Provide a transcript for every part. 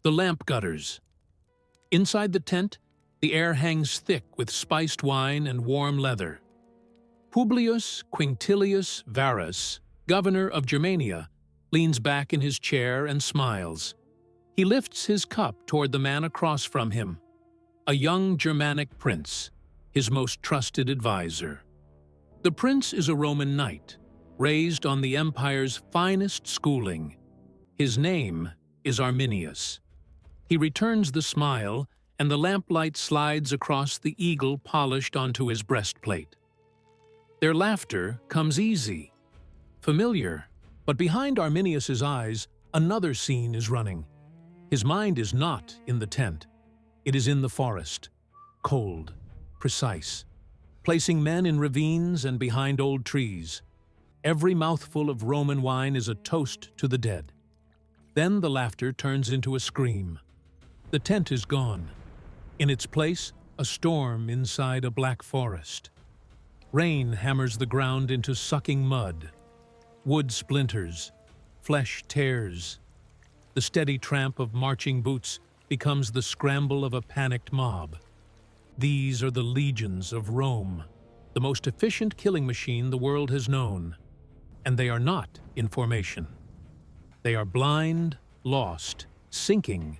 The lamp gutters. Inside the tent, the air hangs thick with spiced wine and warm leather. Publius Quinctilius Varus, governor of Germania, leans back in his chair and smiles. He lifts his cup toward the man across from him, a young Germanic prince, his most trusted advisor. The prince is a Roman knight, raised on the empire's finest schooling. His name is Arminius. He returns the smile, and the lamplight slides across the eagle polished onto his breastplate. Their laughter comes easy, familiar, but behind Arminius's eyes, another scene is running. His mind is not in the tent. It is in the forest, cold, precise, placing men in ravines and behind old trees. Every mouthful of Roman wine is a toast to the dead. Then the laughter turns into a scream. The tent is gone. In its place, a storm inside a black forest. Rain hammers the ground into sucking mud. Wood splinters, flesh tears. The steady tramp of marching boots becomes the scramble of a panicked mob. These are the legions of Rome, the most efficient killing machine the world has known. And they are not in formation. They are blind, lost, sinking,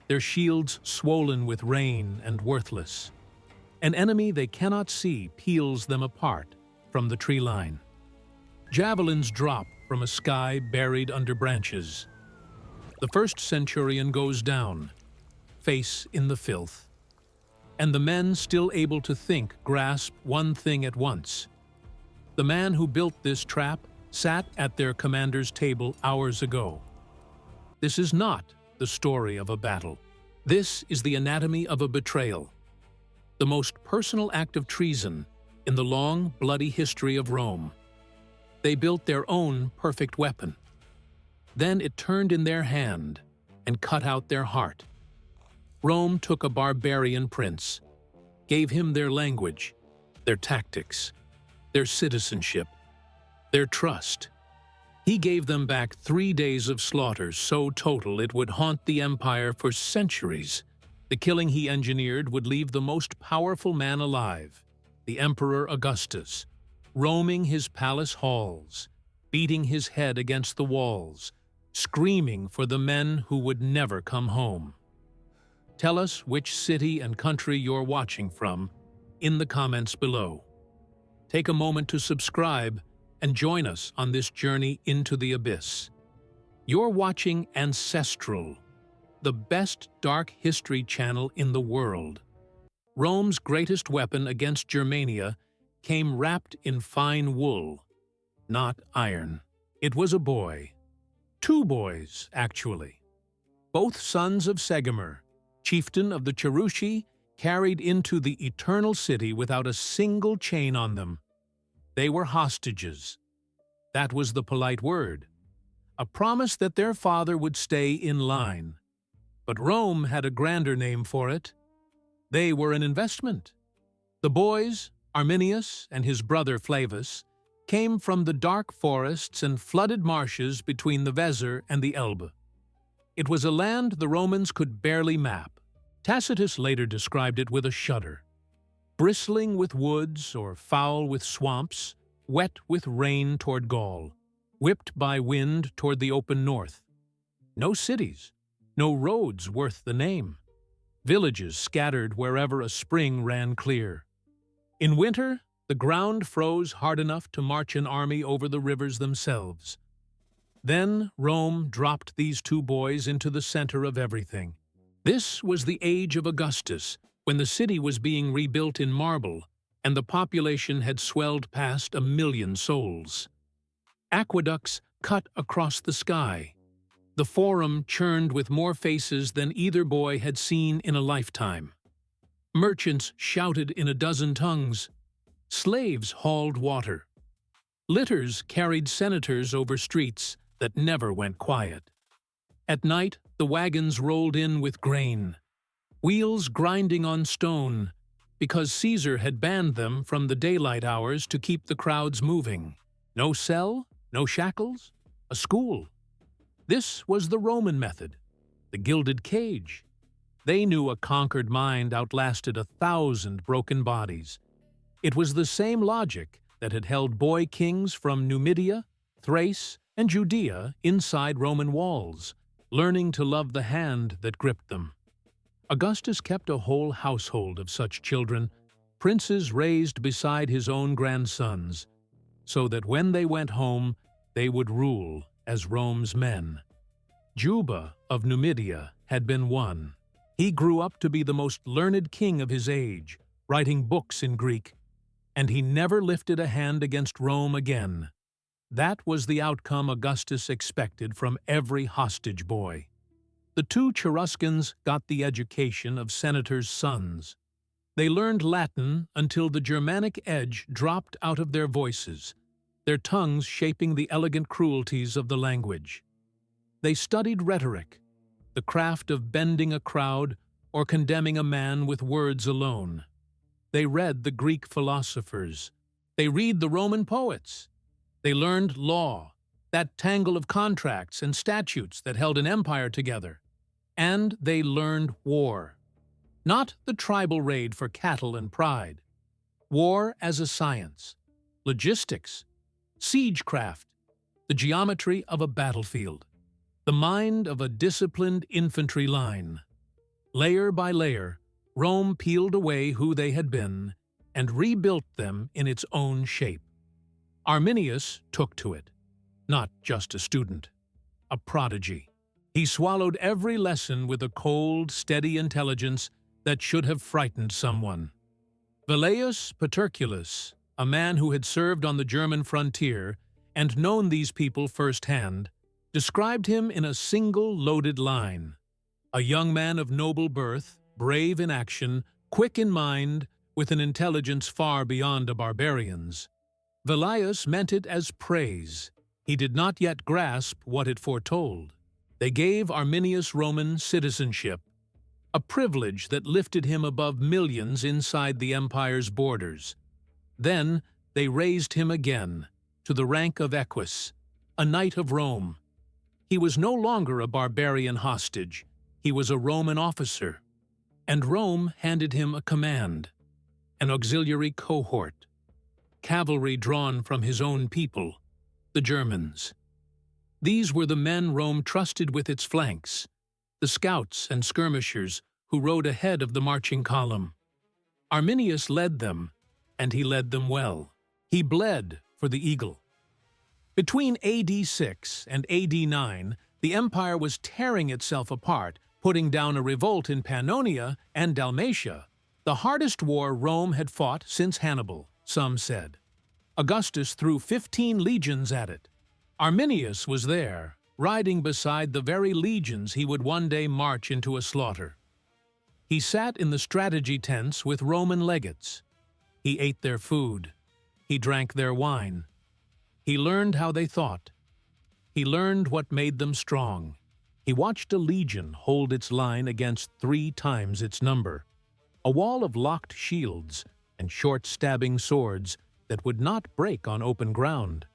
their shields swollen with rain and worthless. An enemy they cannot see peels them apart from the tree line. Javelins drop from a sky buried under branches. The first centurion goes down, face in the filth. And the men still able to think grasp one thing at once. The man who built this trap sat at their commander's table hours ago. This is not the story of a battle. This is the anatomy of a betrayal, the most personal act of treason in the long, bloody history of Rome. They built their own perfect weapon. Then it turned in their hand and cut out their heart. Rome took a barbarian prince, gave him their language, their tactics, their citizenship, their trust. He gave them back 3 days of slaughter so total it would haunt the empire for centuries. The killing he engineered would leave the most powerful man alive, the Emperor Augustus, roaming his palace halls, beating his head against the walls, screaming for the men who would never come home. Tell us which city and country you're watching from in the comments below. Take a moment to subscribe and join us on this journey into the abyss. You're watching Ancestral, the best dark history channel in the world. Rome's greatest weapon against Germania came wrapped in fine wool, not iron. It was a boy. 2 boys, actually. Both sons of Segamer, chieftain of the Cherusci, carried into the eternal city without a single chain on them. They were hostages. That was the polite word. A promise that their father would stay in line. But Rome had a grander name for it. They were an investment. The boys, Arminius and his brother Flavus, came from the dark forests and flooded marshes between the Weser and the Elbe. It was a land the Romans could barely map. Tacitus later described it with a shudder. Bristling with woods or foul with swamps, wet with rain toward Gaul, whipped by wind toward the open north. No cities, no roads worth the name. Villages scattered wherever a spring ran clear. In winter, the ground froze hard enough to march an army over the rivers themselves. Then Rome dropped these 2 boys into the center of everything. This was the age of Augustus, when the city was being rebuilt in marble and the population had swelled past 1 million souls. Aqueducts cut across the sky. The Forum churned with more faces than either boy had seen in a lifetime. Merchants shouted in a dozen tongues. Slaves hauled water. Litters carried senators over streets that never went quiet. At night, the wagons rolled in with grain, wheels grinding on stone, because Caesar had banned them from the daylight hours to keep the crowds moving. No cell, no shackles, a school. This was the Roman method. the gilded cage. They knew a conquered mind outlasted 1,000 broken bodies. It was the same logic that had held boy kings from Numidia, Thrace, and Judea inside Roman walls, learning to love the hand that gripped them. Augustus kept a whole household of such children, princes raised beside his own grandsons, so that when they went home, they would rule as Rome's men. Juba of Numidia had been one. He grew up to be the most learned king of his age, writing books in Greek, and he never lifted a hand against Rome again. That was the outcome Augustus expected from every hostage boy. The two Cheruscans got the education of senators' sons. They learned Latin until the Germanic edge dropped out of their voices, their tongues shaping the elegant cruelties of the language. They studied rhetoric, the craft of bending a crowd or condemning a man with words alone. They read the Greek philosophers. They read the Roman poets. They learned law, that tangle of contracts and statutes that held an empire together. And they learned war. Not the tribal raid for cattle and pride. War as a science, logistics, siegecraft, the geometry of a battlefield, the mind of a disciplined infantry line. Layer by layer, Rome peeled away who they had been and rebuilt them in its own shape. Arminius took to it, not just a student, a prodigy. He swallowed every lesson with a cold, steady intelligence that should have frightened someone. Velleius Paterculus, a man who had served on the German frontier and known these people firsthand, described him in a single loaded line. A young man of noble birth, brave in action, quick in mind, with an intelligence far beyond a barbarian's. Velleius meant it as praise. He did not yet grasp what it foretold. They gave Arminius Roman citizenship, a privilege that lifted him above millions inside the empire's borders. Then they raised him again to the rank of equus, a knight of Rome. He was no longer a barbarian hostage. He was a Roman officer. And Rome handed him a command, an auxiliary cohort, cavalry drawn from his own people, the Germans. These were the men Rome trusted with its flanks, the scouts and skirmishers who rode ahead of the marching column. Arminius led them, and he led them well. He bled for the eagle. Between AD 6 and AD 9, the empire was tearing itself apart, putting down a revolt in Pannonia and Dalmatia, the hardest war Rome had fought since Hannibal, some said. Augustus threw 15 legions at it. Arminius was there, riding beside the very legions he would one day march into a slaughter. He sat in the strategy tents with Roman legates. He ate their food. He drank their wine. He learned how they thought. He learned what made them strong. He watched a legion hold its line against 3 times its number, a wall of locked shields and short stabbing swords that would not break on open ground.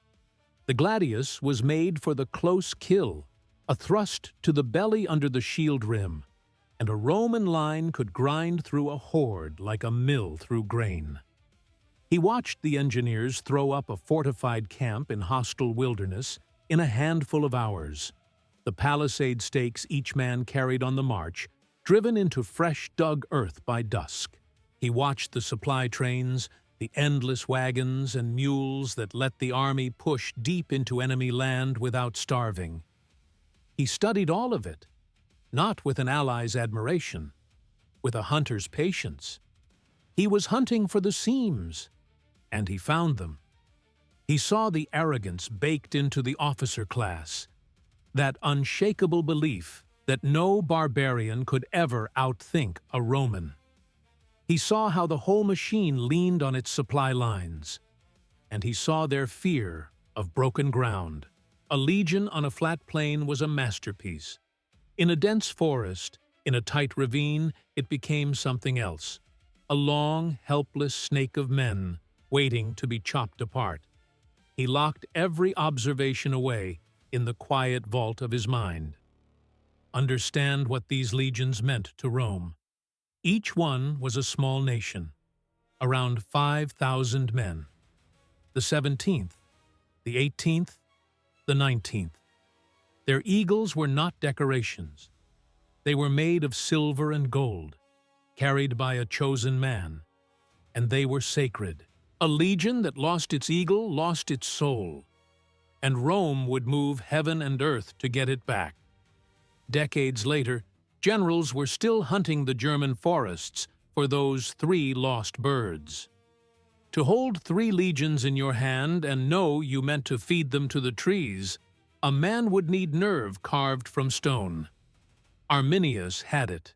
The gladius was made for the close kill, a thrust to the belly under the shield rim, and a Roman line could grind through a horde like a mill through grain. He watched the engineers throw up a fortified camp in hostile wilderness in a handful of hours, the palisade stakes each man carried on the march, driven into fresh-dug earth by dusk. He watched the supply trains, the endless wagons and mules that let the army push deep into enemy land without starving. He studied all of it, not with an ally's admiration, with a hunter's patience. He was hunting for the seams, and he found them. He saw the arrogance baked into the officer class, that unshakable belief that no barbarian could ever outthink a Roman. He saw how the whole machine leaned on its supply lines, and he saw their fear of broken ground. A legion on a flat plain was a masterpiece. In a dense forest, in a tight ravine, it became something else. A long, helpless snake of men waiting to be chopped apart. He locked every observation away in the quiet vault of his mind. understand what these legions meant to Rome. Each one was a small nation, around 5,000 men. The 17th, the 18th, the 19th. Their eagles were not decorations. They were made of silver and gold, carried by a chosen man, and they were sacred. A legion that lost its eagle lost its soul, and Rome would move heaven and earth to get it back. Decades later, generals were still hunting the German forests for those 3 lost birds. To hold 3 legions in your hand and know you meant to feed them to the trees, a man would need nerve carved from stone. Arminius had it.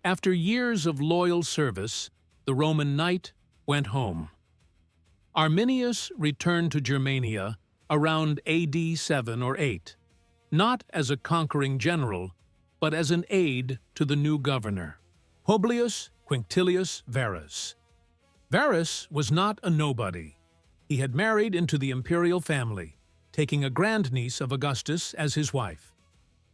After years of loyal service, the Roman knight went home. Arminius returned to Germania around AD 7 or 8, not as a conquering general, but as an aide to the new governor, Publius Quinctilius Varus. Varus was not a nobody. He had married into the imperial family, taking a grandniece of Augustus as his wife.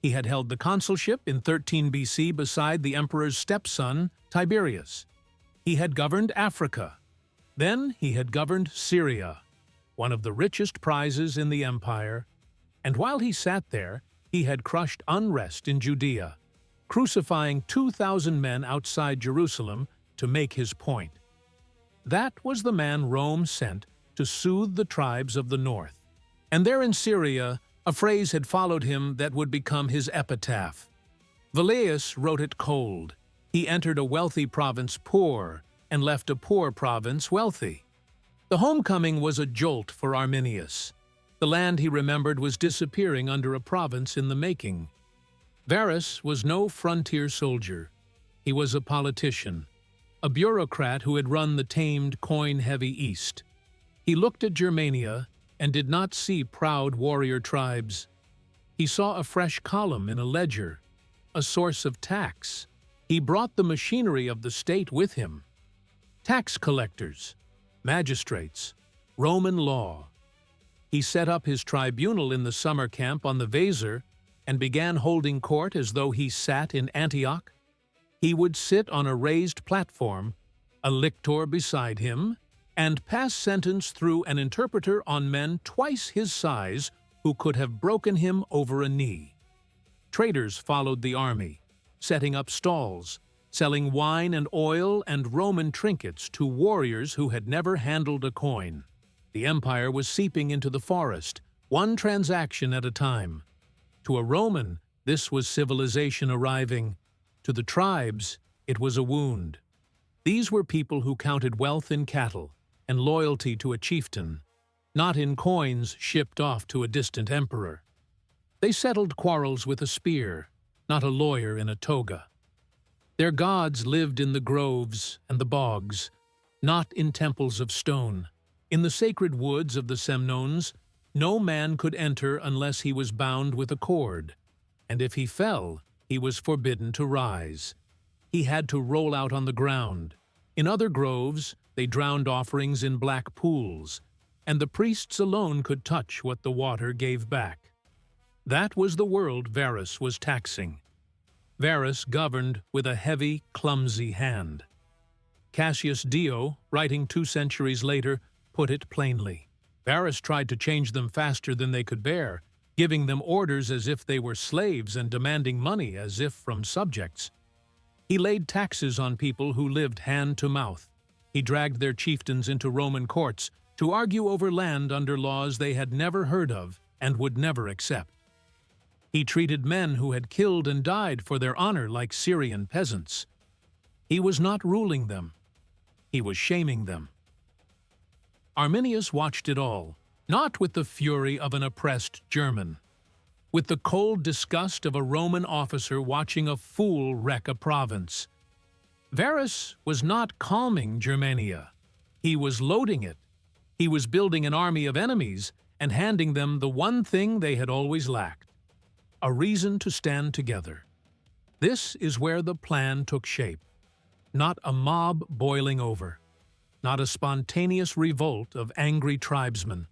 He had held the consulship in 13 BC beside the emperor's stepson, Tiberius. He had governed Africa. Then he had governed Syria, one of the richest prizes in the empire, and while he sat there, he had crushed unrest in Judea, crucifying 2,000 men outside Jerusalem to make his point. That was the man Rome sent to soothe the tribes of the north. And there in Syria, a phrase had followed him that would become his epitaph. Velleius wrote it cold. He entered a wealthy province poor and left a poor province wealthy. The homecoming was a jolt for Arminius. The land he remembered was disappearing under a province in the making. Varus was no frontier soldier. He was a politician, a bureaucrat who had run the tamed, coin-heavy East. He looked at Germania and did not see proud warrior tribes. He saw a fresh column in a ledger, a source of tax. He brought the machinery of the state with him. Tax collectors, magistrates, Roman law. He set up his tribunal in the summer camp on the Weser and began holding court as though he sat in Antioch. He would sit on a raised platform, a lictor beside him, and pass sentence through an interpreter on men twice his size who could have broken him over a knee. Traders followed the army, setting up stalls, selling wine and oil and Roman trinkets to warriors who had never handled a coin. The empire was seeping into the forest, one transaction at a time. To a Roman, this was civilization arriving. To the tribes, it was a wound. These were people who counted wealth in cattle and loyalty to a chieftain, not in coins shipped off to a distant emperor. They settled quarrels with a spear, not a lawyer in a toga. Their gods lived in the groves and the bogs, not in temples of stone. In the sacred woods of the Semnones, no man could enter unless he was bound with a cord, and if he fell, he was forbidden to rise. He had to roll out on the ground. In other groves, they drowned offerings in black pools, and the priests alone could touch what the water gave back. That was the world Varus was taxing. Varus governed with a heavy, clumsy hand. Cassius Dio, writing 2 centuries later, put it plainly. Varus tried to change them faster than they could bear, giving them orders as if they were slaves and demanding money as if from subjects. He laid taxes on people who lived hand to mouth. He dragged their chieftains into Roman courts to argue over land under laws they had never heard of and would never accept. He treated men who had killed and died for their honor like Syrian peasants. He was not ruling them. He was shaming them. Arminius watched it all, not with the fury of an oppressed German, with the cold disgust of a Roman officer watching a fool wreck a province. Varus was not calming Germania. He was loading it. He was building an army of enemies and handing them the one thing they had always lacked: a reason to stand together. This is where the plan took shape. Not a mob boiling over. Not a spontaneous revolt of angry tribesmen.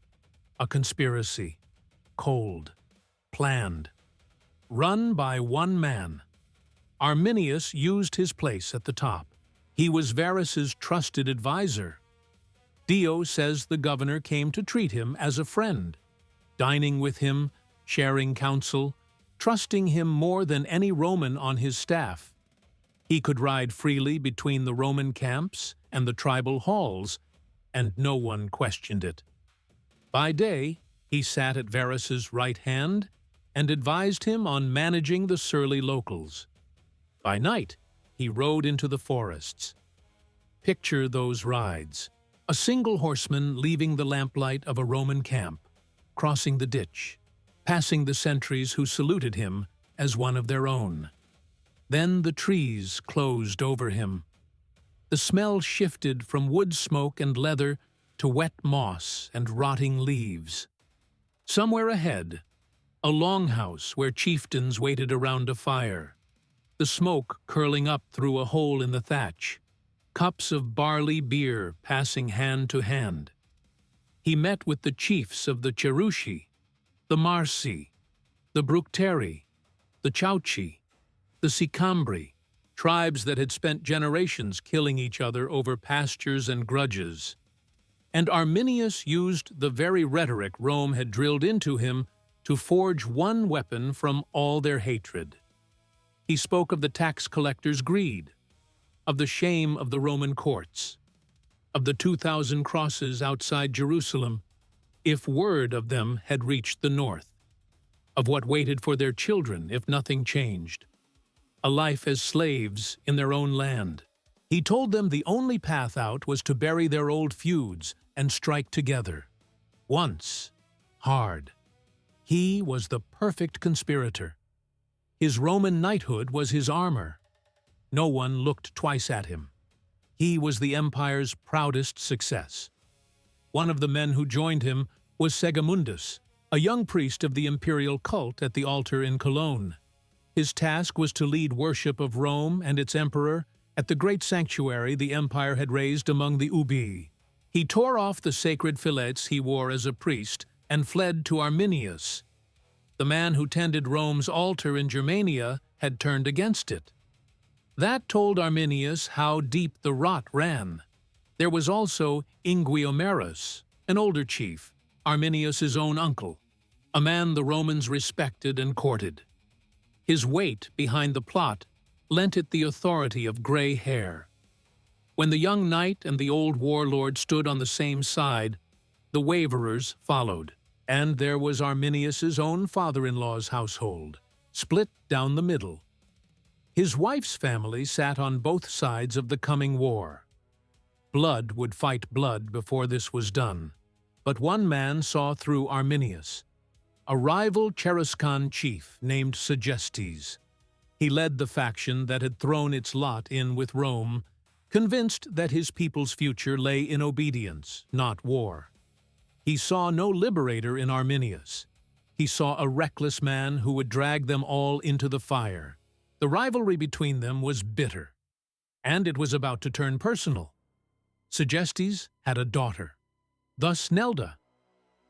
A conspiracy. Cold. Planned. run by one man. Arminius used his place at the top. He was Varus's trusted advisor. Dio says the governor came to treat him as a friend, dining with him, sharing counsel, trusting him more than any Roman on his staff. He could ride freely between the Roman camps and the tribal halls, and no one questioned it. By day, he sat at Varus's right hand and advised him on managing the surly locals. By night, he rode into the forests. Picture those rides. A single horseman leaving the lamplight of a Roman camp, crossing the ditch, passing the sentries who saluted him as one of their own. Then the trees closed over him. The smell shifted from wood smoke and leather to wet moss and rotting leaves. Somewhere ahead, a longhouse where chieftains waited around a fire, the smoke curling up through a hole in the thatch, cups of barley beer passing hand to hand. He met with the chiefs of the Cherusci, the Marsi, the Bructeri, the Chauci, the Sicambri, tribes that had spent generations killing each other over pastures and grudges. And Arminius used the very rhetoric Rome had drilled into him to forge one weapon from all their hatred. He spoke of the tax collectors' greed, of the shame of the Roman courts, of the 2,000 crosses outside Jerusalem, if word of them had reached the north, of what waited for their children if nothing changed, a life as slaves in their own land. He told them the only path out was to bury their old feuds and strike together. Once, hard. He was the perfect conspirator. His Roman knighthood was his armor. No one looked twice at him. He was the empire's proudest success. One of the men who joined him was Segimundus, a young priest of the imperial cult at the altar in Cologne. His task was to lead worship of Rome and its emperor at the great sanctuary the empire had raised among the Ubii. He tore off the sacred fillets he wore as a priest and fled to Arminius. The man who tended Rome's altar in Germania had turned against it. That told Arminius how deep the rot ran. There was also Inguiomerus, an older chief, Arminius's own uncle, a man the Romans respected and courted. His weight behind the plot lent it the authority of gray hair. When the young knight and the old warlord stood on the same side, the waverers followed, and there was Arminius's own father-in-law's household, split down the middle. His wife's family sat on both sides of the coming war. Blood would fight blood before this was done, but one man saw through Arminius, a rival Cheruscan chief named Segestes. He led the faction that had thrown its lot in with Rome, convinced that his people's future lay in obedience, not war. He saw no liberator in Arminius. He saw a reckless man who would drag them all into the fire. The rivalry between them was bitter, and it was about to turn personal. Segestes had a daughter, thus Nelda.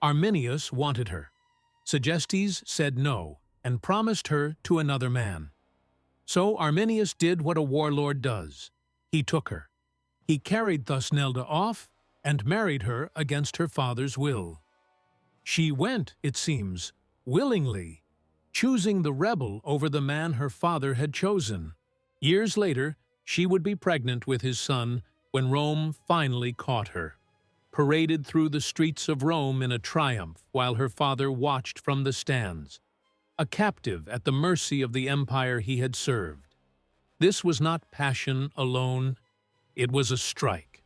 Arminius wanted her. Segestes said no and promised her to another man. So Arminius did what a warlord does. He took her. He carried Thusnelda off and married her against her father's will. She went, it seems, willingly, choosing the rebel over the man her father had chosen. Years later, she would be pregnant with his son when Rome finally caught her, paraded through the streets of Rome in a triumph while her father watched from the stands, a captive at the mercy of the empire he had served. This was not passion alone, it was a strike.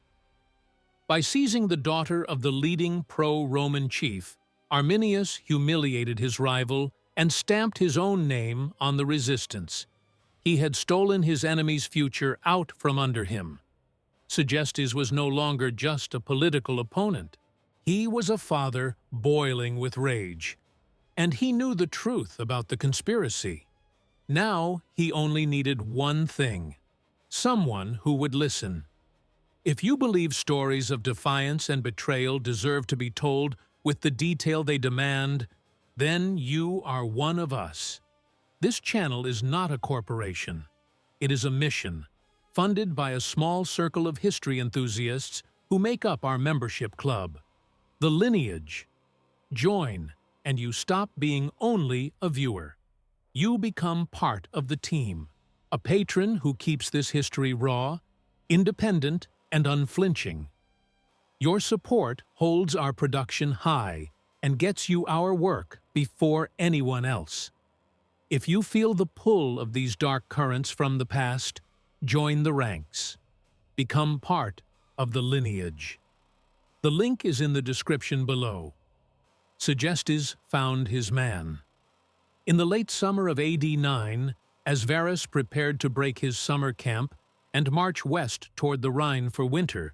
By seizing the daughter of the leading pro-Roman chief, Arminius humiliated his rival and stamped his own name on the resistance. He had stolen his enemy's future out from under him. Segestes was no longer just a political opponent. He was a father boiling with rage. And he knew the truth about the conspiracy. Now he only needed one thing: someone who would listen. If you believe stories of defiance and betrayal deserve to be told with the detail they demand, then you are one of us. This channel is not a corporation. It is a mission, funded by a small circle of history enthusiasts who make up our membership club. The Lineage. Join, and you stop being only a viewer. You become part of the team, a patron who keeps this history raw, independent, and unflinching. Your support holds our production high and gets you our work before anyone else. If you feel the pull of these dark currents from the past, join the ranks. Become part of the lineage. The link is in the description below. Segestes found his man. In the late summer of AD 9, as Varus prepared to break his summer camp and march west toward the Rhine for winter,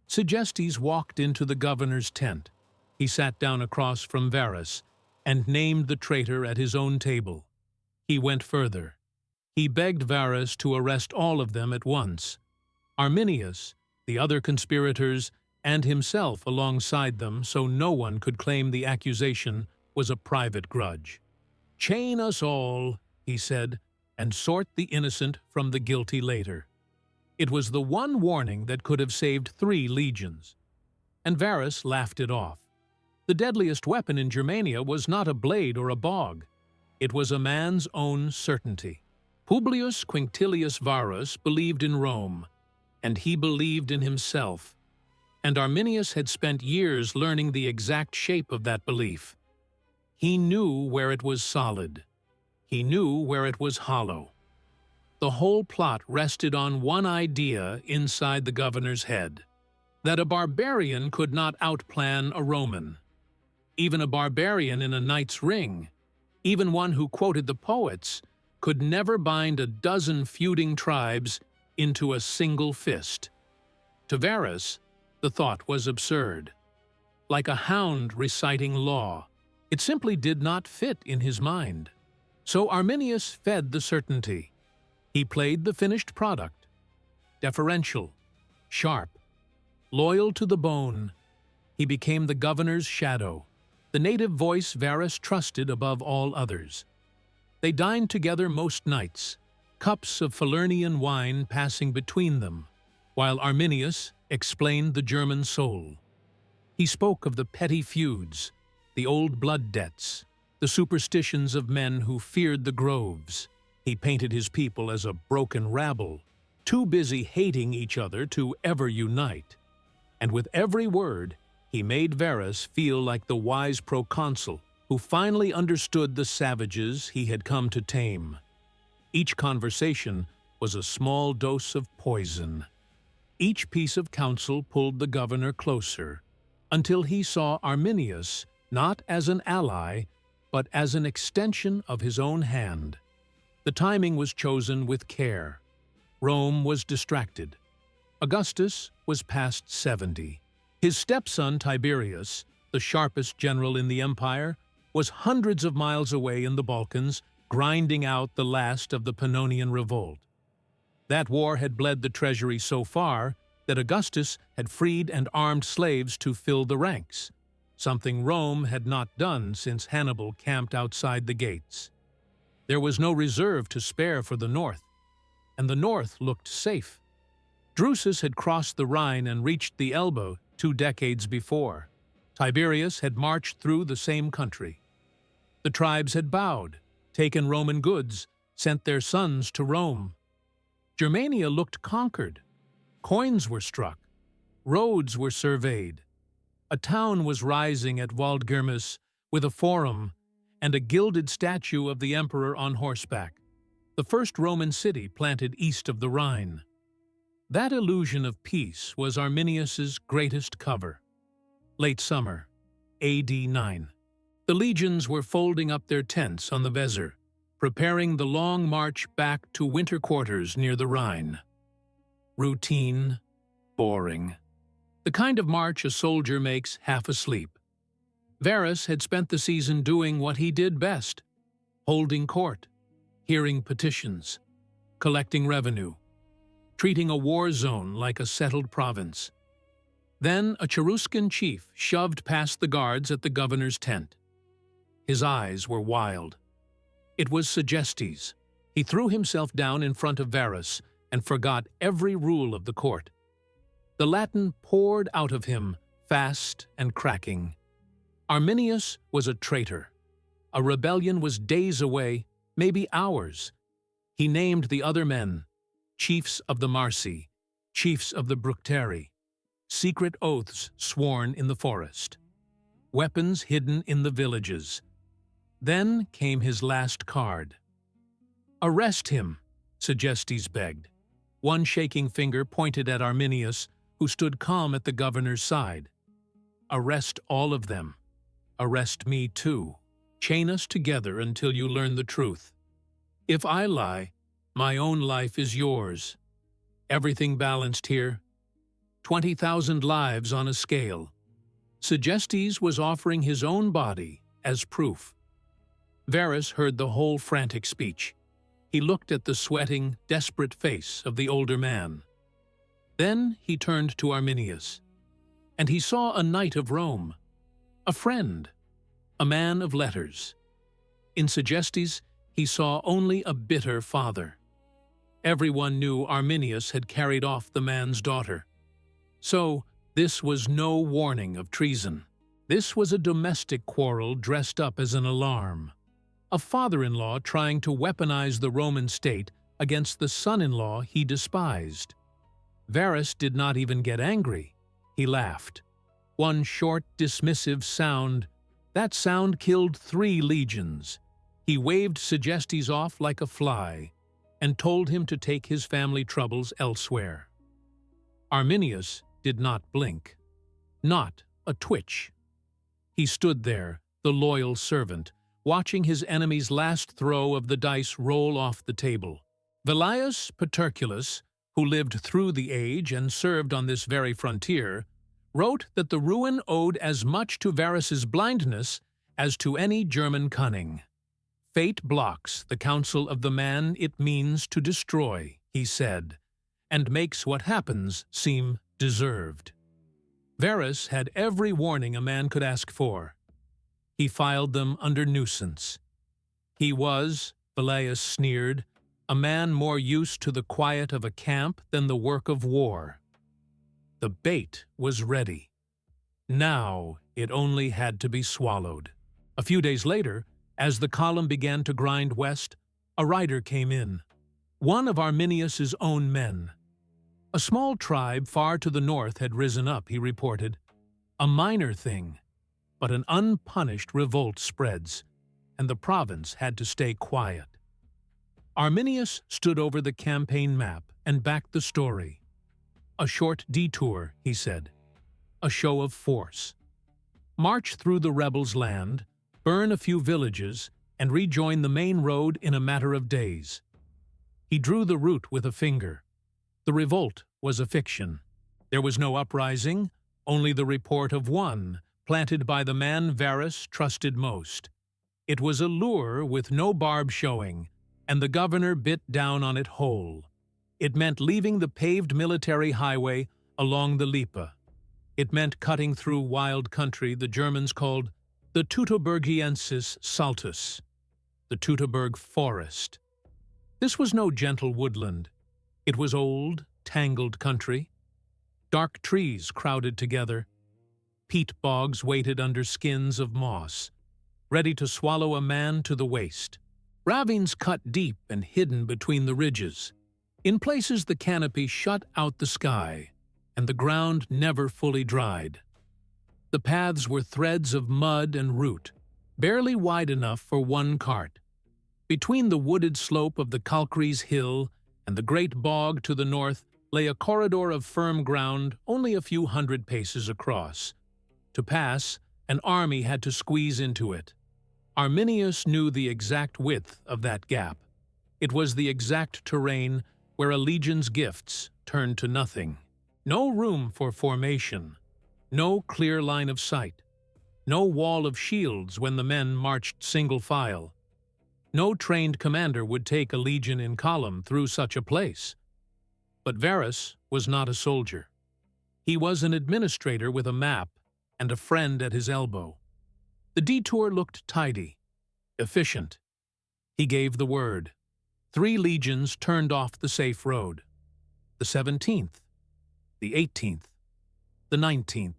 Segestes walked into the governor's tent. He sat down across from Varus and named the traitor at his own table. He went further. He begged Varus to arrest all of them at once. Arminius, the other conspirators, and himself alongside them, so no one could claim the accusation was a private grudge. "Chain us all," he said, "and sort the innocent from the guilty later." It was the one warning that could have saved 3 legions. And Varus laughed it off. The deadliest weapon in Germania was not a blade or a bog. It was a man's own certainty. Publius Quinctilius Varus believed in Rome, and he believed in himself. And Arminius had spent years learning the exact shape of that belief. He knew where it was solid. He knew where it was hollow. The whole plot rested on one idea inside the governor's head: that a barbarian could not outplan a Roman. Even a barbarian in a knight's ring, even one who quoted the poets, could never bind a dozen feuding tribes into a single fist. To Varus, the thought was absurd. Like a hound reciting law, it simply did not fit in his mind. So Arminius fed the certainty. He played the finished product. Deferential, sharp, loyal to the bone, he became the governor's shadow, the native voice Varus trusted above all others. They dined together most nights, cups of Falernian wine passing between them, while Arminius explained the German soul. He spoke of the petty feuds, the old blood debts, the superstitions of men who feared the groves. He painted his people as a broken rabble, too busy hating each other to ever unite. And with every word, he made Varus feel like the wise proconsul who finally understood the savages he had come to tame. Each conversation was a small dose of poison. Each piece of counsel pulled the governor closer, until he saw Arminius not as an ally, but as an extension of his own hand. The timing was chosen with care. Rome was distracted. Augustus was past 70. His stepson Tiberius, the sharpest general in the empire, was hundreds of miles away in the Balkans, grinding out the last of the Pannonian revolt. That war had bled the treasury so far that Augustus had freed and armed slaves to fill the ranks, something Rome had not done since Hannibal camped outside the gates. There was no reserve to spare for the north, and the north looked safe. Drusus had crossed the Rhine and reached the Elbe 2 decades before. Tiberius had marched through the same country. The tribes had bowed, taken Roman goods, sent their sons to Rome. Germania looked conquered. Coins were struck. Roads were surveyed. A town was rising at Waldgirmis with a forum and a gilded statue of the emperor on horseback, the first Roman city planted east of the Rhine. That illusion of peace was Arminius's greatest cover. Late summer, AD 9. The legions were folding up their tents on the Weser, preparing the long march back to winter quarters near the Rhine. Routine, boring. The kind of march a soldier makes half asleep. Varus had spent the season doing what he did best: holding court, hearing petitions, collecting revenue, treating a war zone like a settled province. Then a Cheruscan chief shoved past the guards at the governor's tent. His eyes were wild. It was Segestes. He threw himself down in front of Varus and forgot every rule of the court. The Latin poured out of him, fast and cracking. Arminius was a traitor. A rebellion was days away, maybe hours. He named the other men, chiefs of the Marsi, chiefs of the Bructeri, secret oaths sworn in the forest, weapons hidden in the villages. Then came his last card. "Arrest him," Segestes begged. One shaking finger pointed at Arminius, who stood calm at the governor's side. "Arrest all of them. Arrest me too. Chain us together until you learn the truth. If I lie, my own life is yours. Everything balanced here. 20,000 lives on a scale." Segestes was offering his own body as proof. Varus heard the whole frantic speech. He looked at the sweating, desperate face of the older man. Then he turned to Arminius, and he saw a knight of Rome, a friend, a man of letters. In Segestes, he saw only a bitter father. Everyone knew Arminius had carried off the man's daughter. So, this was no warning of treason. This was a domestic quarrel dressed up as an alarm. A father-in-law trying to weaponize the Roman state against the son-in-law he despised. Varus did not even get angry. He laughed. One short, dismissive sound. That sound killed 3 legions. He waved Segestes off like a fly and told him to take his family troubles elsewhere. Arminius did not blink. Not a twitch. He stood there, the loyal servant, watching his enemy's last throw of the dice roll off the table. Velleius Paterculus, who lived through the age and served on this very frontier, wrote that the ruin owed as much to Varus's blindness as to any German cunning. "Fate blocks the counsel of the man it means to destroy," he said, "and makes what happens seem deserved." Varus had every warning a man could ask for. He filed them under nuisance. He was, Velleius sneered, a man more used to the quiet of a camp than the work of war. The bait was ready. Now it only had to be swallowed. A few days later, as the column began to grind west, a rider came in. One of Arminius's own men. A small tribe far to the north had risen up, he reported. A minor thing, but an unpunished revolt spreads, and the province had to stay quiet. Arminius stood over the campaign map and backed the story. A short detour, he said. A show of force. March through the rebels' land, burn a few villages, and rejoin the main road in a matter of days. He drew the route with a finger. The revolt was a fiction. There was no uprising, only the report of one, planted by the man Varus trusted most. It was a lure with no barb showing, and the governor bit down on it whole. It meant leaving the paved military highway along the Lippe. It meant cutting through wild country the Germans called the Teutoburgiensis Saltus, the Teutoburg Forest. This was no gentle woodland. It was old, tangled country. Dark trees crowded together. Peat bogs waited under skins of moss, ready to swallow a man to the waist. Ravines cut deep and hidden between the ridges. In places the canopy shut out the sky, and the ground never fully dried. The paths were threads of mud and root, barely wide enough for one cart. Between the wooded slope of the Kalkriese hill and the great bog to the north lay a corridor of firm ground only a few hundred paces across. To pass, an army had to squeeze into it. Arminius knew the exact width of that gap. It was the exact terrain where a legion's gifts turned to nothing. No room for formation, no clear line of sight, no wall of shields when the men marched single file. No trained commander would take a legion in column through such a place. But Varus was not a soldier. He was an administrator with a map and a friend at his elbow. The detour looked tidy, efficient. He gave the word. 3 legions turned off the safe road. The 17th, the 18th, the 19th.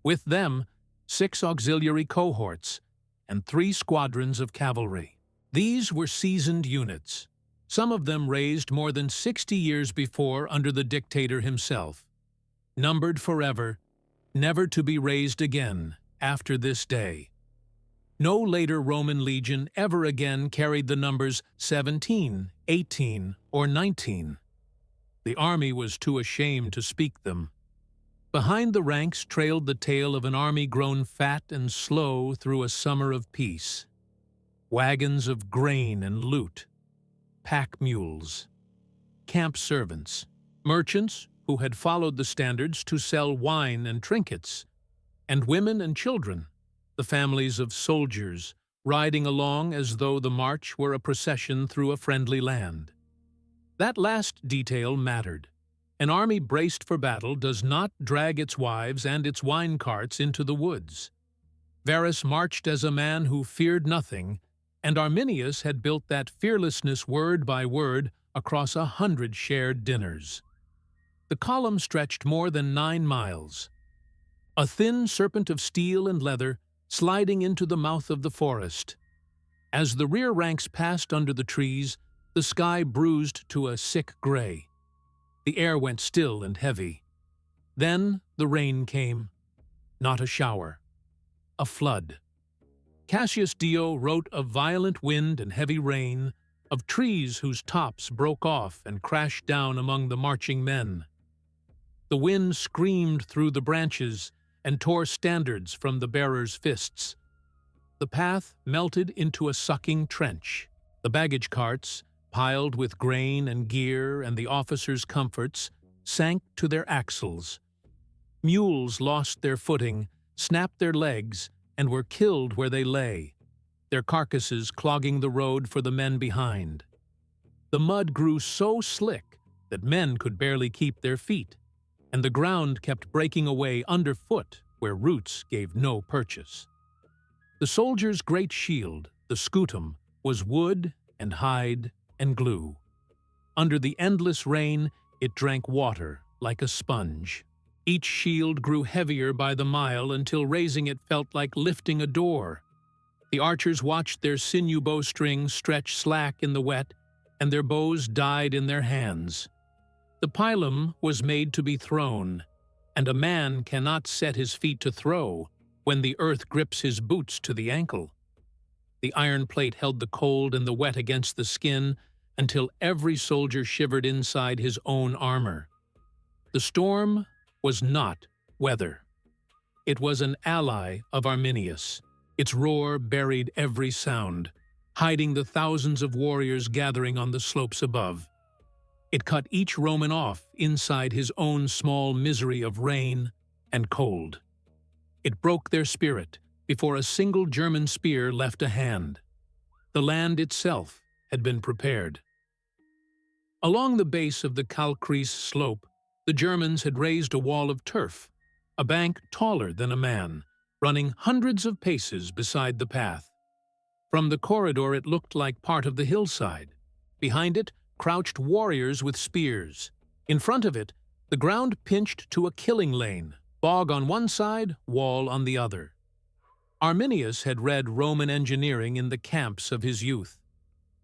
With them, 6 auxiliary cohorts and 3 squadrons of cavalry. These were seasoned units, some of them raised more than 60 years before under the dictator himself, numbered forever, never to be raised again after this day. No later Roman legion ever again carried the numbers 17, 18, or 19. The army was too ashamed to speak them. Behind the ranks trailed the tale of an army grown fat and slow through a summer of peace. Wagons of grain and loot, pack mules, camp servants, merchants who had followed the standards to sell wine and trinkets, and women and children, the families of soldiers, riding along as though the march were a procession through a friendly land. That last detail mattered. An army braced for battle does not drag its wives and its wine carts into the woods. Varus marched as a man who feared nothing, and Arminius had built that fearlessness word by word across 100 shared dinners. The column stretched more than 9 miles. A thin serpent of steel and leather sliding into the mouth of the forest. As the rear ranks passed under the trees, the sky bruised to a sick gray. The air went still and heavy. Then the rain came. Not a shower. A flood. Cassius Dio wrote of violent wind and heavy rain, of trees whose tops broke off and crashed down among the marching men. The wind screamed through the branches and tore standards from the bearers' fists. The path melted into a sucking trench. The baggage carts, piled with grain and gear and the officers' comforts, sank to their axles. Mules lost their footing, snapped their legs, and were killed where they lay, their carcasses clogging the road for the men behind. The mud grew so slick that men could barely keep their feet, and the ground kept breaking away underfoot where roots gave no purchase. The soldier's great shield, the scutum, was wood and hide and glue. Under the endless rain, it drank water like a sponge. Each shield grew heavier by the mile until raising it felt like lifting a door. The archers watched their sinew bowstrings stretch slack in the wet, and their bows died in their hands. The pilum was made to be thrown, and a man cannot set his feet to throw when the earth grips his boots to the ankle. The iron plate held the cold and the wet against the skin until every soldier shivered inside his own armor. The storm was not weather. It was an ally of Arminius. Its roar buried every sound, hiding the thousands of warriors gathering on the slopes above. It cut each Roman off inside his own small misery of rain and cold. It broke their spirit before a single German spear left a hand. The land itself had been prepared. Along the base of the Kalkriese slope, the Germans had raised a wall of turf, a bank taller than a man, running hundreds of paces beside the path. From the corridor it looked like part of the hillside. Behind it crouched warriors with spears. In front of it, the ground pinched to a killing lane, bog on one side, wall on the other. Arminius had read Roman engineering in the camps of his youth.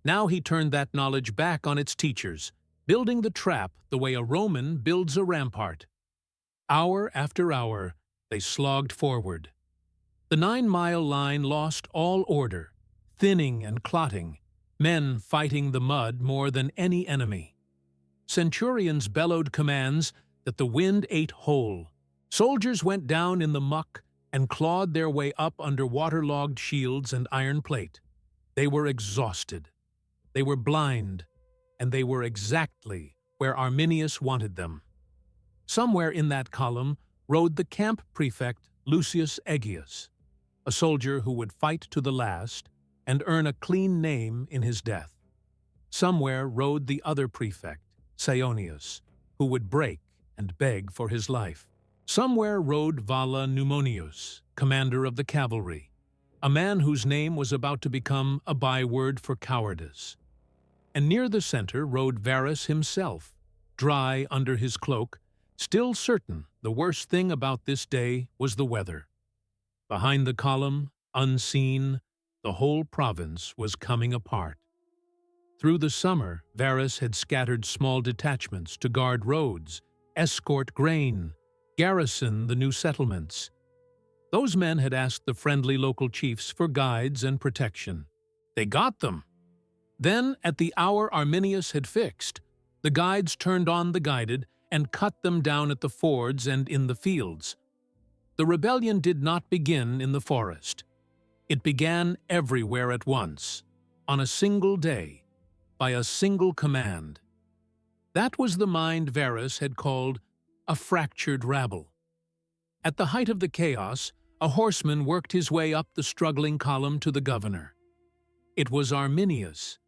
Now he turned that knowledge back on its teachers, building the trap the way a Roman builds a rampart. Hour after hour, they slogged forward. The 9-mile line lost all order, thinning and clotting, men fighting the mud more than any enemy. Centurions bellowed commands that the wind ate whole. Soldiers went down in the muck and clawed their way up under waterlogged shields and iron plate. They were exhausted. They were blind, and they were exactly where Arminius wanted them. Somewhere in that column rode the camp prefect Lucius Aegius, a soldier who would fight to the last and earn a clean name in his death. Somewhere rode the other prefect, Suetonius, who would break and beg for his life. Somewhere rode Valla Pneumonius, commander of the cavalry. a man whose name was about to become a byword for cowardice. And near the center rode Varus himself, dry under his cloak, still certain the worst thing about this day was the weather. Behind the column, unseen, the whole province was coming apart. Through the summer, Varus had scattered small detachments to guard roads, escort grain, garrison the new settlements. Those men had asked the friendly local chiefs for guides and protection. They got them. Then, at the hour Arminius had fixed, the guides turned on the guided and cut them down at the fords and in the fields. The rebellion did not begin in the forest. It began everywhere at once, on a single day, by a single command. That was the mind Varus had called a fractured rabble. At the height of the chaos, a horseman worked his way up the struggling column to the governor. It was Arminius.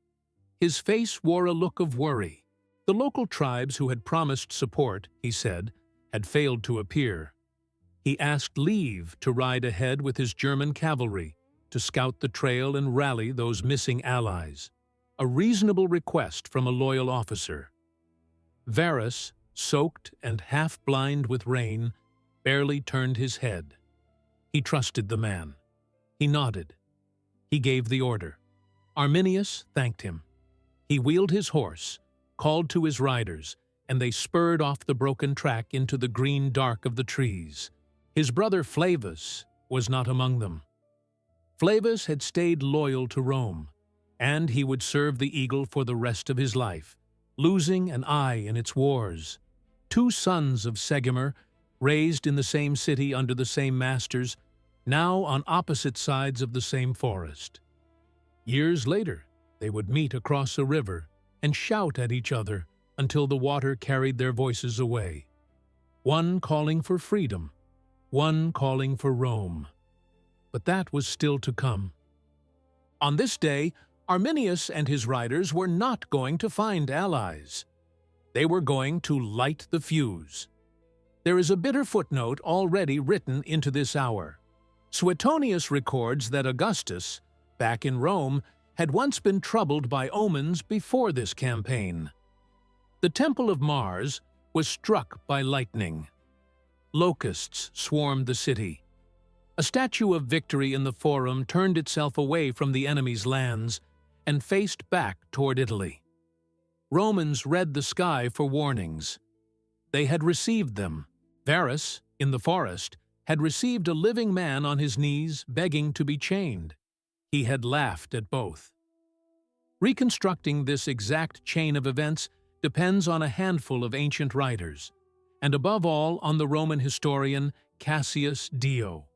His face wore a look of worry. The local tribes who had promised support, he said, had failed to appear. He asked leave to ride ahead with his German cavalry, to scout the trail and rally those missing allies. A reasonable request from a loyal officer. Varus, soaked and half-blind with rain, barely turned his head. He trusted the man. He nodded. He gave the order. Arminius thanked him. He wheeled his horse, called to his riders, and they spurred off the broken track into the green dark of the trees. His brother Flavus was not among them. Flavus had stayed loyal to Rome, and he would serve the eagle for the rest of his life, losing an eye in its wars. Two sons of Segimer, raised in the same city under the same masters, now on opposite sides of the same forest. Years later, they would meet across a river and shout at each other until the water carried their voices away. One calling for freedom, one calling for Rome. But that was still to come. On this day, Arminius and his riders were not going to find allies. They were going to light the fuse. There is a bitter footnote already written into this hour. Suetonius records that Augustus, back in Rome, had once been troubled by omens before this campaign. The temple of Mars was struck by lightning. Locusts swarmed the city. A statue of victory in the Forum turned itself away from the enemy's lands and faced back toward Italy. Romans read the sky for warnings. They had received them. Varus, in the forest, had received a living man on his knees begging to be chained. He had laughed at both. Reconstructing this exact chain of events depends on a handful of ancient writers, and above all on the Roman historian Cassius Dio.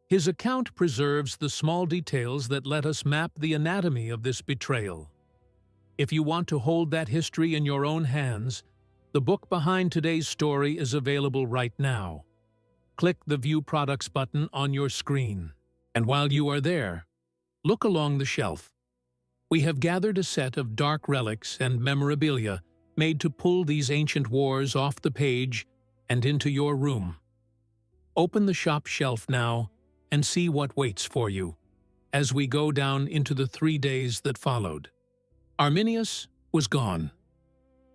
His account preserves the small details that let us map the anatomy of this betrayal. If you want to hold that history in your own hands, the book behind today's story is available right now. Click the View Products button on your screen. And while you are there, look along the shelf. We have gathered a set of dark relics and memorabilia made to pull these ancient wars off the page and into your room. Open the shop shelf now and see what waits for you as we go down into the 3 days that followed. Arminius was gone.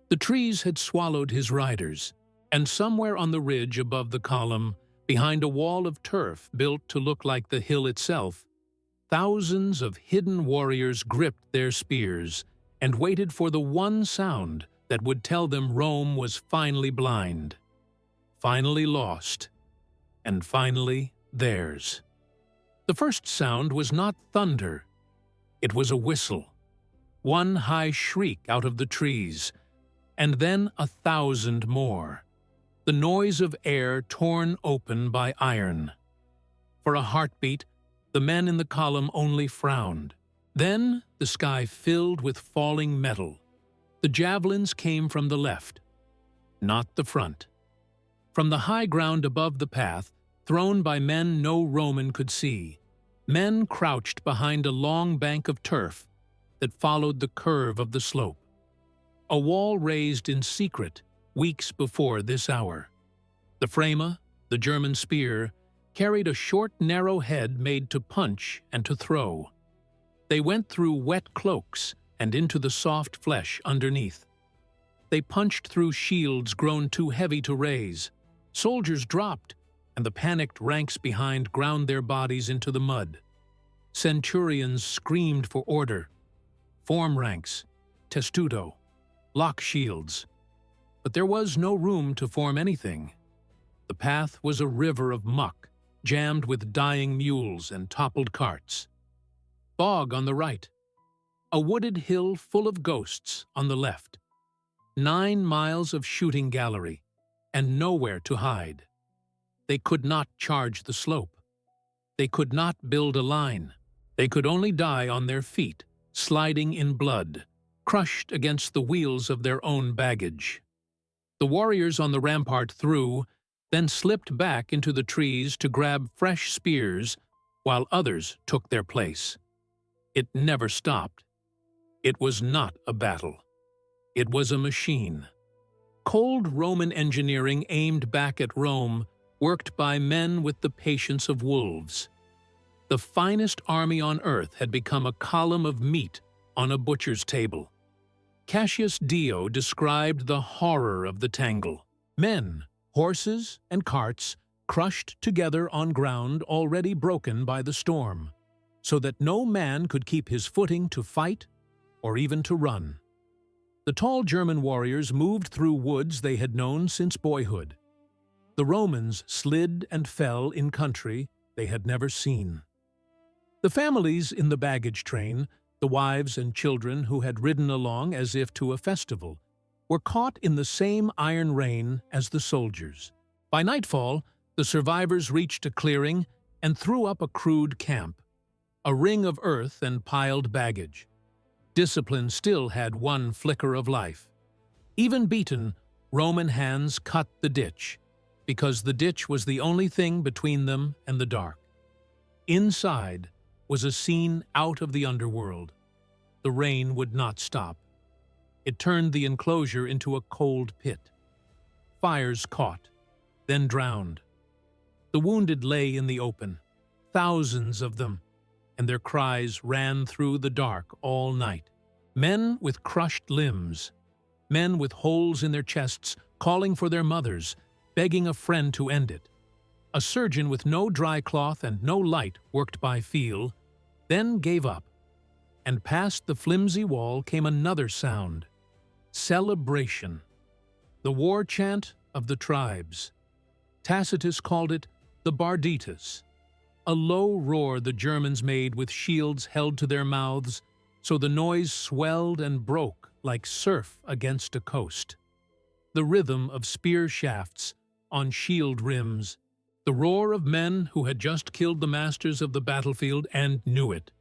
The trees had swallowed his riders, and somewhere on the ridge above the column, behind a wall of turf built to look like the hill itself, thousands of hidden warriors gripped their spears and waited for the one sound that would tell them Rome was finally blind, finally lost, and finally theirs. The first sound was not thunder. It was a whistle, one high shriek out of the trees, and then 1,000 more, the noise of air torn open by iron. For a heartbeat, the men in the column only frowned. Then the sky filled with falling metal. The javelins came from the left, not the front. From the high ground above the path, thrown by men no Roman could see, men crouched behind a long bank of turf that followed the curve of the slope. A wall raised in secret weeks before this hour. The frama, the German spear, carried a short, narrow head made to punch and to throw. They went through wet cloaks and into the soft flesh underneath. They punched through shields grown too heavy to raise. Soldiers dropped, and the panicked ranks behind ground their bodies into the mud. Centurions screamed for order. Form ranks, testudo, lock shields. But there was no room to form anything. The path was a river of muck, jammed with dying mules and toppled carts. Bog on the right. A wooded hill full of ghosts on the left. 9 miles of shooting gallery, and nowhere to hide. They could not charge the slope. They could not build a line. They could only die on their feet, sliding in blood, crushed against the wheels of their own baggage. The warriors on the rampart threw, then slipped back into the trees to grab fresh spears, while others took their place. It never stopped. It was not a battle. It was a machine. Cold Roman engineering aimed back at Rome, worked by men with the patience of wolves. The finest army on earth had become a column of meat on a butcher's table. Cassius Dio described the horror of the tangle. Men, horses, and carts crushed together on ground already broken by the storm, so that no man could keep his footing to fight or even to run. The tall German warriors moved through woods they had known since boyhood. The Romans slid and fell in country they had never seen. The families in the baggage train, the wives and children who had ridden along as if to a festival, were caught in the same iron rain as the soldiers. By nightfall, the survivors reached a clearing and threw up a crude camp, a ring of earth and piled baggage. Discipline still had one flicker of life. Even beaten, Roman hands cut the ditch, because the ditch was the only thing between them and the dark. Inside was a scene out of the underworld. The rain would not stop. It turned the enclosure into a cold pit. Fires caught, then drowned. The wounded lay in the open, thousands of them, and their cries ran through the dark all night. Men with crushed limbs, men with holes in their chests calling for their mothers, begging a friend to end it. A surgeon with no dry cloth and no light worked by feel, then gave up, and past the flimsy wall came another sound. Celebration. The war chant of the tribes. Tacitus called it the barditus, a low roar the Germans made with shields held to their mouths, so the noise swelled and broke like surf against a coast. The rhythm of spear shafts on shield rims, the roar of men who had just killed the masters of the battlefield and knew it.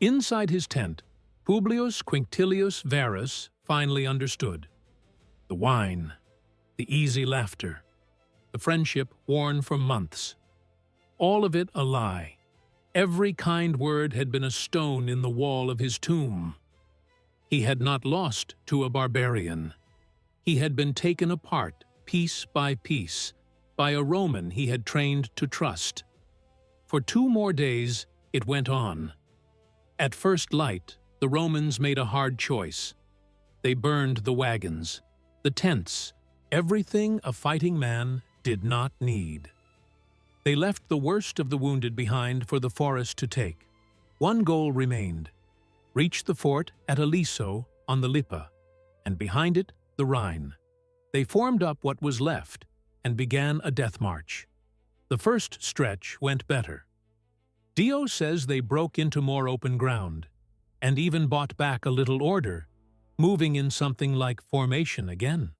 Inside his tent, Publius Quinctilius Varus finally understood. The wine, the easy laughter, the friendship worn for months. All of it a lie. Every kind word had been a stone in the wall of his tomb. He had not lost to a barbarian. He had been taken apart, piece by piece, by a Roman he had trained to trust. For 2 more days, it went on. At first light, the Romans made a hard choice. They burned the wagons, the tents, everything a fighting man did not need. They left the worst of the wounded behind for the forest to take. One goal remained: reach the fort at Aliso on the Lippe, and behind it, the Rhine. They formed up what was left and began a death march. The first stretch went better. Dio says they broke into more open ground, and even bought back a little order, moving in something like formation again.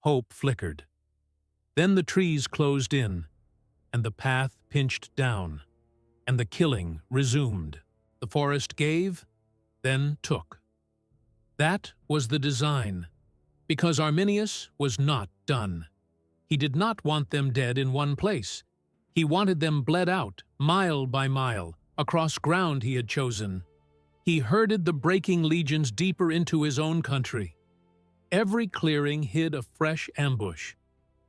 Hope flickered. Then the trees closed in, and the path pinched down, and the killing resumed. The forest gave, then took. That was the design, because Arminius was not done. He did not want them dead in one place. He wanted them bled out, mile by mile, across ground he had chosen. He herded the breaking legions deeper into his own country. Every clearing hid a fresh ambush.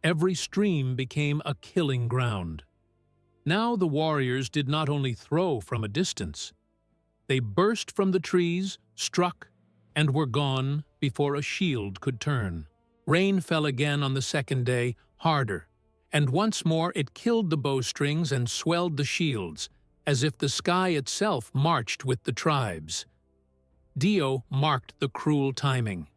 Every stream became a killing ground. Now the warriors did not only throw from a distance. They burst from the trees, struck, and were gone before a shield could turn. Rain fell again on the second day, harder, and once more it killed the bowstrings and swelled the shields, as if the sky itself marched with the tribes. Dio marked the cruel timing.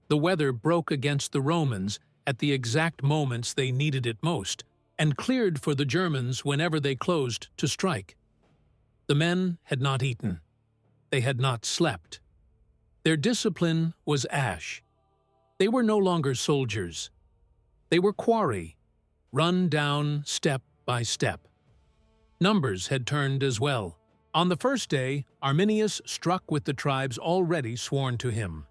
The weather broke against the Romans at the exact moments they needed it most, and cleared for the Germans whenever they closed to strike. The men had not eaten. They had not slept. Their discipline was ash. They were no longer soldiers. They were quarry, run down step by step. Numbers had turned as well. On the first day, Arminius struck with the tribes already sworn to him.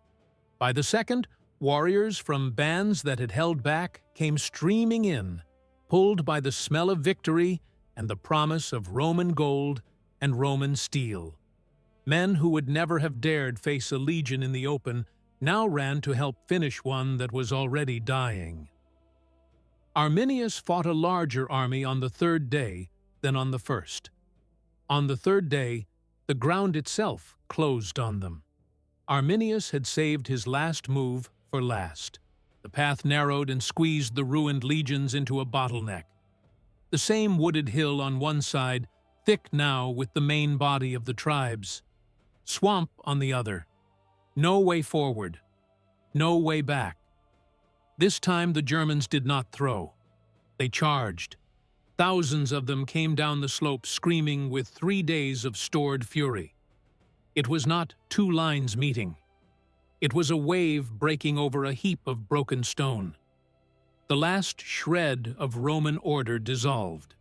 By the second, warriors from bands that had held back came streaming in, pulled by the smell of victory and the promise of Roman gold and Roman steel. Men who would never have dared face a legion in the open now ran to help finish one that was already dying. Arminius fought a larger army on the third day than on the first. On the third day, the ground itself closed on them. Arminius had saved his last move for last. The path narrowed and squeezed the ruined legions into a bottleneck. The same wooded hill on one side, thick now with the main body of the tribes. Swamp on the other. No way forward. No way back. This time the Germans did not throw. They charged. Thousands of them came down the slope screaming with 3 days of stored fury. It was not two lines meeting. It was a wave breaking over a heap of broken stone. The last shred of Roman order dissolved.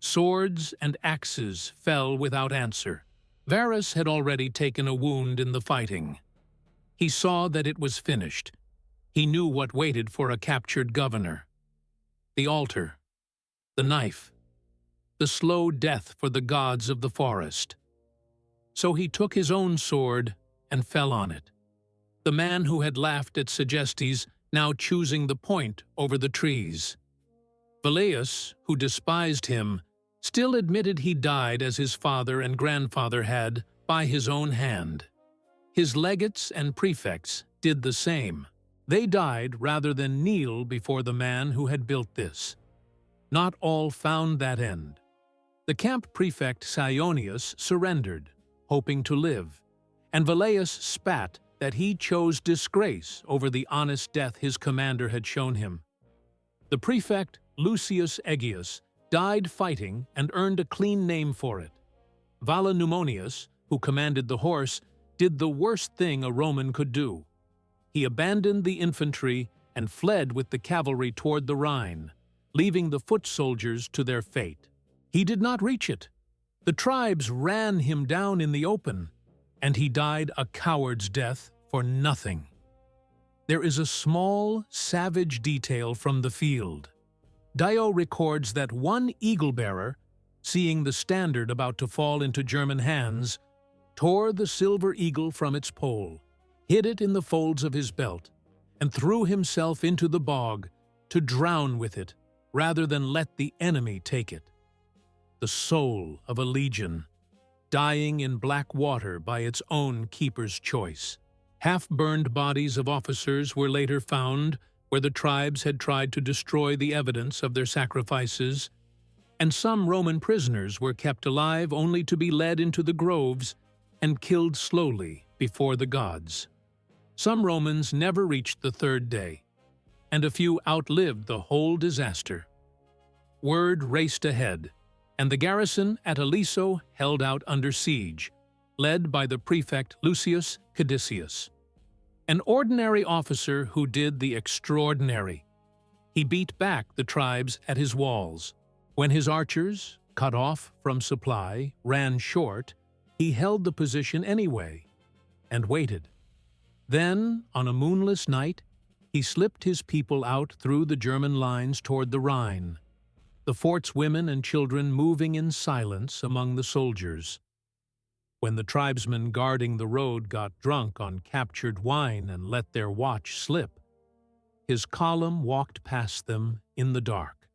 Swords and axes fell without answer. Varus had already taken a wound in the fighting. He saw that it was finished. He knew what waited for a captured governor. The altar, the knife, the slow death for the gods of the forest. So he took his own sword and fell on it. The man who had laughed at Segestes now choosing the point over the trees. Velleius, who despised him, still admitted he died as his father and grandfather had, by his own hand. His legates and prefects did the same. They died rather than kneel before the man who had built this. Not all found that end. The camp prefect Suetonius surrendered, hoping to live, and Velleius spat that he chose disgrace over the honest death his commander had shown him. The prefect Lucius Egius died fighting and earned a clean name for it. Vallanumonius, who commanded the horse, did the worst thing a Roman could do. He abandoned the infantry and fled with the cavalry toward the Rhine, leaving the foot soldiers to their fate. He did not reach it. The tribes ran him down in the open, and he died a coward's death for nothing. There is a small, savage detail from the field. Dio records that one eagle-bearer, seeing the standard about to fall into German hands, tore the silver eagle from its pole, hid it in the folds of his belt, and threw himself into the bog to drown with it rather than let the enemy take it. The soul of a legion, dying in black water by its own keeper's choice. Half-burned bodies of officers were later found where the tribes had tried to destroy the evidence of their sacrifices, and some Roman prisoners were kept alive only to be led into the groves and killed slowly before the gods. Some Romans never reached the third day, and a few outlived the whole disaster. Word raced ahead, and the garrison at Aliso held out under siege, led by the prefect Lucius Caedicius. An ordinary officer who did the extraordinary. He beat back the tribes at his walls. When his archers, cut off from supply, ran short, he held the position anyway, and waited. Then, on a moonless night, he slipped his people out through the German lines toward the Rhine, the fort's women and children moving in silence among the soldiers. When the tribesmen guarding the road got drunk on captured wine and let their watch slip, his column walked past them in the dark.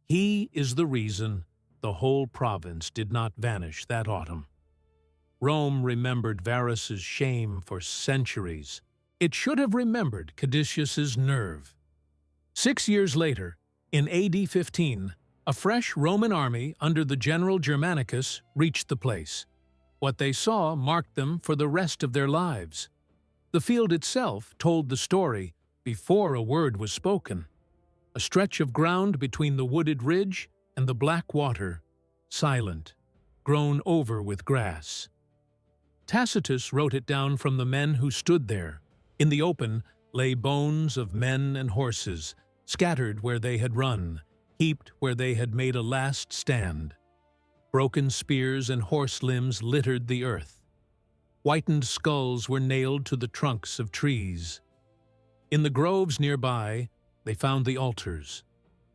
He is the reason the whole province did not vanish that autumn. Rome remembered Varus's shame for centuries. It should have remembered Cassius's nerve. 6 years later, in AD 15, a fresh Roman army under the general Germanicus reached the place. What they saw marked them for the rest of their lives. The field itself told the story before a word was spoken. A stretch of ground between the wooded ridge and the black water, silent, grown over with grass. Tacitus wrote it down from the men who stood there. In the open lay bones of men and horses, scattered where they had run, heaped where they had made a last stand. Broken spears and horse limbs littered the earth. Whitened skulls were nailed to the trunks of trees. In the groves nearby, they found the altars.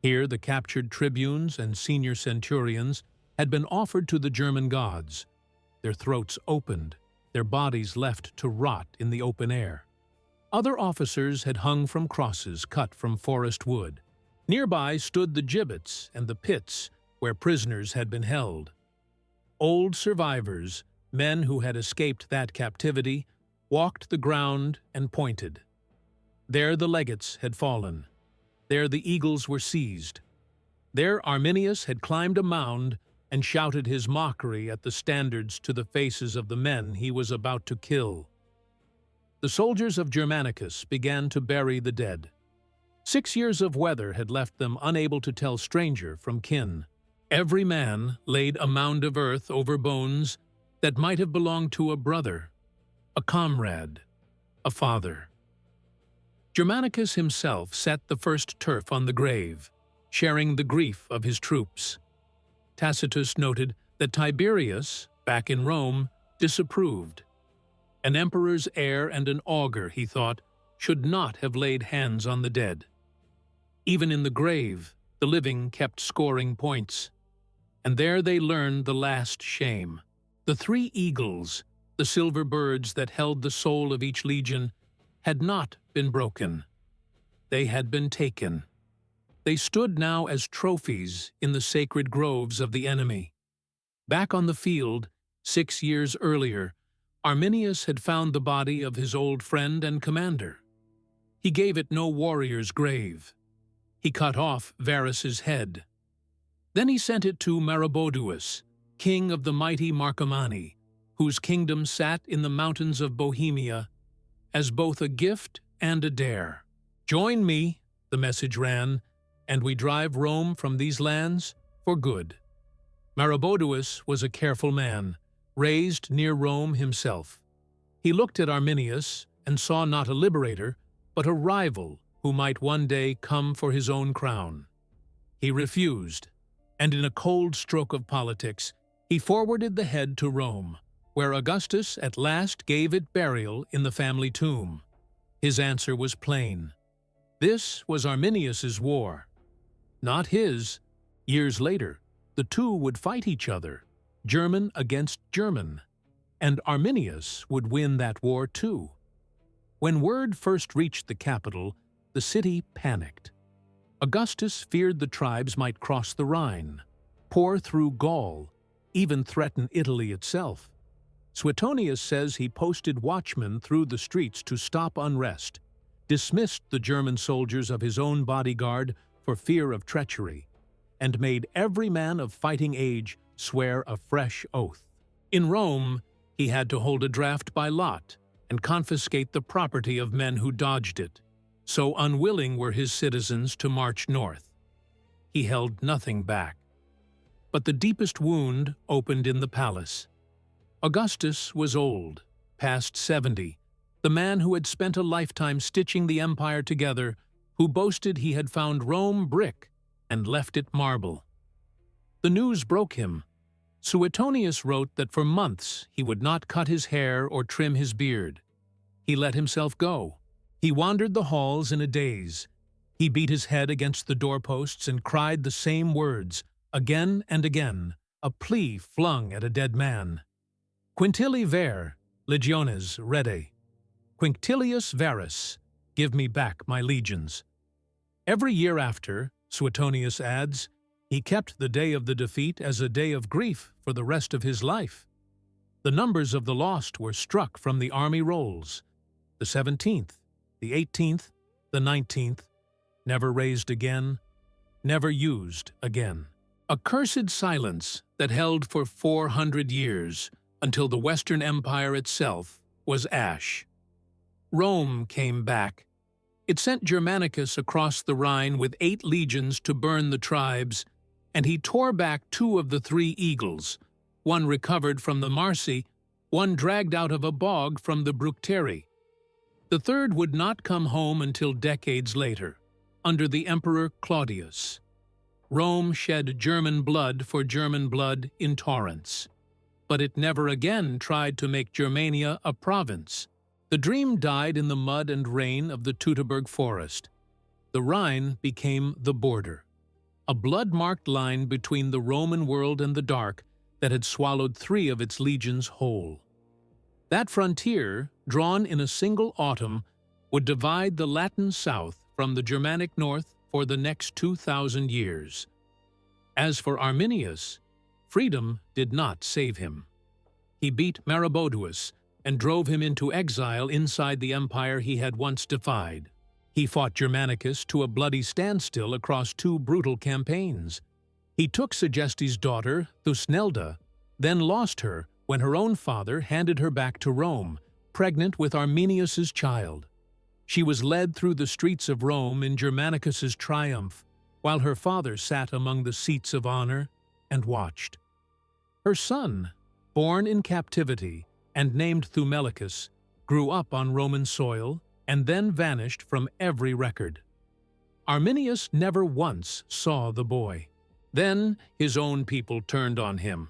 Here the captured tribunes and senior centurions had been offered to the German gods, their throats opened, their bodies left to rot in the open air. Other officers had hung from crosses cut from forest wood. Nearby stood the gibbets and the pits where prisoners had been held. Old survivors, men who had escaped that captivity, walked the ground and pointed. There the legates had fallen. There the eagles were seized. There Arminius had climbed a mound and shouted his mockery at the standards to the faces of the men he was about to kill. The soldiers of Germanicus began to bury the dead. 6 years of weather had left them unable to tell stranger from kin. Every man laid a mound of earth over bones that might have belonged to a brother, a comrade, a father. Germanicus himself set the first turf on the grave, sharing the grief of his troops. Tacitus noted that Tiberius, back in Rome, disapproved. An emperor's heir and an augur, he thought, should not have laid hands on the dead. Even in the grave, the living kept scoring points. And there they learned the last shame. The 3 eagles, the silver birds that held the soul of each legion, had not been broken. They had been taken. They stood now as trophies in the sacred groves of the enemy. Back on the field, 6 years earlier, Arminius had found the body of his old friend and commander. He gave it no warrior's grave. He cut off Varus's head. Then he sent it to Maroboduus, king of the mighty Marcomanni, whose kingdom sat in the mountains of Bohemia, as both a gift and a dare. "Join me," the message ran, "and we drive Rome from these lands for good." Maroboduus was a careful man, raised near Rome himself. He looked at Arminius and saw not a liberator, but a rival who might one day come for his own crown. He refused, and in a cold stroke of politics, he forwarded the head to Rome, where Augustus at last gave it burial in the family tomb. His answer was plain. This was Arminius's war, not his. Years later, the two would fight each other, German against German, and Arminius would win that war too. When word first reached the capital, the city panicked. Augustus feared the tribes might cross the Rhine, pour through Gaul, even threaten Italy itself. Suetonius says he posted watchmen through the streets to stop unrest, dismissed the German soldiers of his own bodyguard for fear of treachery, and made every man of fighting age swear a fresh oath. In Rome, he had to hold a draft by lot and confiscate the property of men who dodged it. So unwilling were his citizens to march north. He held nothing back. But the deepest wound opened in the palace. Augustus was old, past 70, the man who had spent a lifetime stitching the empire together, who boasted he had found Rome brick and left it marble. The news broke him. Suetonius wrote that for months he would not cut his hair or trim his beard. He let himself go. He wandered the halls in a daze. He beat his head against the doorposts and cried the same words, again and again, a plea flung at a dead man. Quintili ver, legiones rede. Quinctilius Varus, give me back my legions. Every year after, Suetonius adds, He kept the day of the defeat as a day of grief for the rest of his life. The numbers of the lost were struck from the army rolls. The 17th, the 18th, the 19th, never raised again, never used again. A cursed silence that held for 400 years, until the Western Empire itself was ash. Rome came back. It sent Germanicus across the Rhine with 8 legions to burn the tribes, and he tore back 2 of the 3 eagles, one recovered from the Marsi, one dragged out of a bog from the Bructeri. The third would not come home until decades later, under the Emperor Claudius. Rome shed German blood for German blood in torrents. But it never again tried to make Germania a province. The dream died in the mud and rain of the Teutoburg Forest. The Rhine became the border, a blood-marked line between the Roman world and the dark that had swallowed 3 of its legions whole. That frontier, drawn in a single autumn, would divide the Latin south from the Germanic north for the next 2,000 years. As for Arminius, freedom did not save him. He beat Maroboduus and drove him into exile inside the empire he had once defied. He fought Germanicus to a bloody standstill across 2 brutal campaigns. He took Segesti's daughter, Thusnelda, then lost her when her own father handed her back to Rome, pregnant with Arminius's child. She was led through the streets of Rome in Germanicus's triumph, while her father sat among the seats of honor and watched. Her son, born in captivity and named Thumelicus, grew up on Roman soil and then vanished from every record. Arminius never once saw the boy. Then his own people turned on him.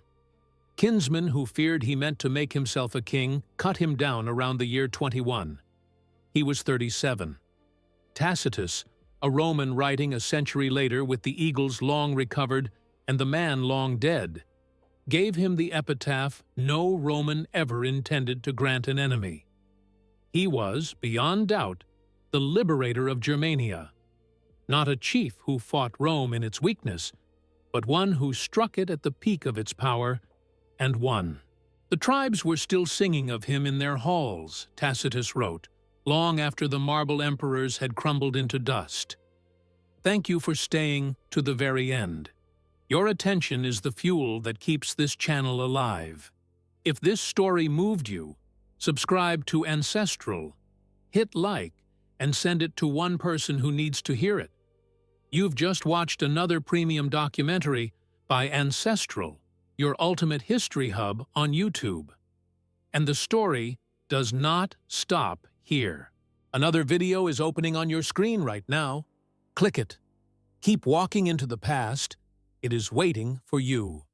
Kinsmen who feared he meant to make himself a king cut him down around the year 21. He was 37. Tacitus, a Roman writing a century later with the eagles long recovered and the man long dead, gave him the epitaph no Roman ever intended to grant an enemy. He was, beyond doubt, the liberator of Germania, not a chief who fought Rome in its weakness, but one who struck it at the peak of its power and won. The tribes were still singing of him in their halls, Tacitus wrote, long after the marble emperors had crumbled into dust. Thank you for staying to the very end. Your attention is the fuel that keeps this channel alive. If this story moved you, subscribe to Ancestral, hit like, and send it to one person who needs to hear it. You've just watched another premium documentary by Ancestral, your ultimate history hub on YouTube. And the story does not stop here. Another video is opening on your screen right now. Click it. Keep walking into the past. It is waiting for you.